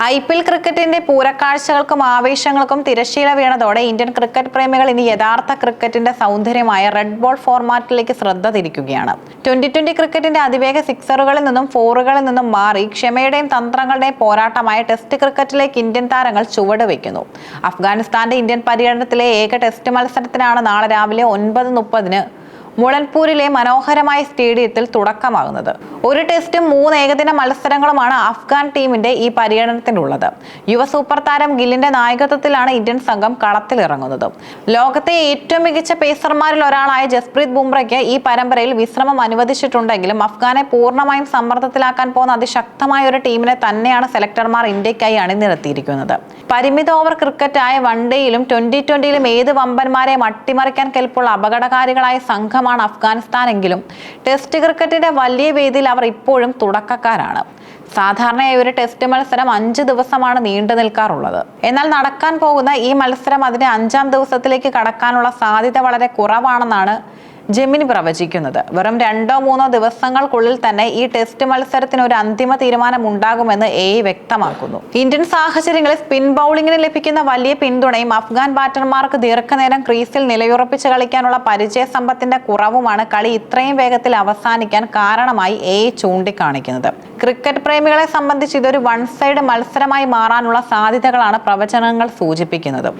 IPL ക്രിക്കറ്റിന്റെ പൂരക്കാഴ്ചകൾക്കും ആവേശങ്ങൾക്കും തിരശ്ശീല വീണതോടെ Indian cricket പ്രേമികൾ ഇനി യഥാർത്ഥ ക്രിക്കറ്റിന്റെ സൗന്ദര്യമായ റെഡ് ബോൾ ഫോർമാറ്റിലേക്ക് ശ്രദ്ധ തിരിക്കുകയാണ്. 2020 ക്രിക്കറ്റിന്റെ അതിവേഗ സിക്സറുകളിൽ നിന്നും ഫോറുകളിൽ നിന്നും മാറി ക്ഷമയുടെയും തന്ത്രങ്ങളുടെയും പോരാട്ടമായ ടെസ്റ്റ് ക്രിക്കറ്റിലേക്ക് ഇന്ത്യൻ താരങ്ങൾ ചുവടുവെക്കുന്നു. അഫ്ഗാനിസ്ഥാന്റെ ഇന്ത്യൻ പര്യടനത്തിലെ ഏക ടെസ്റ്റ് മത്സരത്തിനാണ് നാളെ രാവിലെ 9:30 മുളൻപൂരിലെ മനോഹരമായ സ്റ്റേഡിയത്തിൽ തുടക്കമാകുന്നത്. ഒരു ടെസ്റ്റും 3 ഏകദിന മത്സരങ്ങളുമാണ് അഫ്ഗാൻ ടീമിന്റെ ഈ പര്യടനത്തിനുള്ളത്. യുവ സൂപ്പർ താരം ഗില്ലിന്റെ നായകത്വത്തിലാണ് ഇന്ത്യൻ സംഘം കളത്തിലിറങ്ങുന്നത്. ലോകത്തെ ഏറ്റവും മികച്ച പേസർമാരിൽ ഒരാളായ ജസ്പ്രീത് ബുംറയ്ക്ക് ഈ പരമ്പരയിൽ വിശ്രമം അനുവദിച്ചിട്ടുണ്ടെങ്കിലും അഫ്ഗാനെ പൂർണ്ണമായും സമ്മർദ്ദത്തിലാക്കാൻ പോകുന്ന അതിശക്തമായ ഒരു ടീമിനെ തന്നെയാണ് സെലക്ടർമാർ ഇന്ത്യക്കായി അണിനിരത്തിയിരിക്കുന്നത്. പരിമിത ഓവർ ക്രിക്കറ്റായ വൺഡേയിലും 2020യിലും ഏത് വമ്പന്മാരെയും അട്ടിമറിക്കാൻ കെൽപ്പുള്ള അപകടകാരികളായ സംഘമാണ് അഫ്ഗാനിസ്ഥാൻ എങ്കിലും ടെസ്റ്റ് ക്രിക്കറ്റിന്റെ വലിയ വേദിയിൽ അവർ ഇപ്പോഴും തുടക്കക്കാരാണ്. സാധാരണയായി ഒരു ടെസ്റ്റ് മത്സരം 5 ദിവസമാണ് നീണ്ടു നിൽക്കാറുള്ളത്. എന്നാൽ നടക്കാൻ പോകുന്ന ഈ മത്സരം അതിന്റെ 5ാം ദിവസത്തിലേക്ക് കടക്കാനുള്ള സാധ്യത വളരെ കുറവാണെന്നാണ് ജെമിനി പ്രവചിക്കുന്നത്. വെറും 2-3 ദിവസങ്ങൾക്കുള്ളിൽ തന്നെ ഈ ടെസ്റ്റ് മത്സരത്തിന് ഒരു അന്തിമ തീരുമാനം ഉണ്ടാകുമെന്ന് വ്യക്തമാക്കുന്നു. ഇന്ത്യൻ സാഹചര്യങ്ങളിൽ സ്പിൻ ബൗളിംഗിന് ലഭിക്കുന്ന വലിയ പിന്തുണയും അഫ്ഗാൻ ബാറ്റർമാർക്ക് ദീർഘനേരം ക്രീസിൽ നിലയുറപ്പിച്ച് കളിക്കാനുള്ള പരിചയ സമ്പത്തിന്റെ കുറവുമാണ് കളി ഇത്രയും വേഗത്തിൽ അവസാനിക്കാൻ കാരണമായി ചൂണ്ടിക്കാണിക്കുന്നത്. ക്രിക്കറ്റ് പ്രേമികളെ സംബന്ധിച്ച് ഇതൊരു വൺ സൈഡ് മത്സരമായി മാറാനുള്ള സാധ്യതകളാണ് പ്രവചനങ്ങൾ സൂചിപ്പിക്കുന്നത്.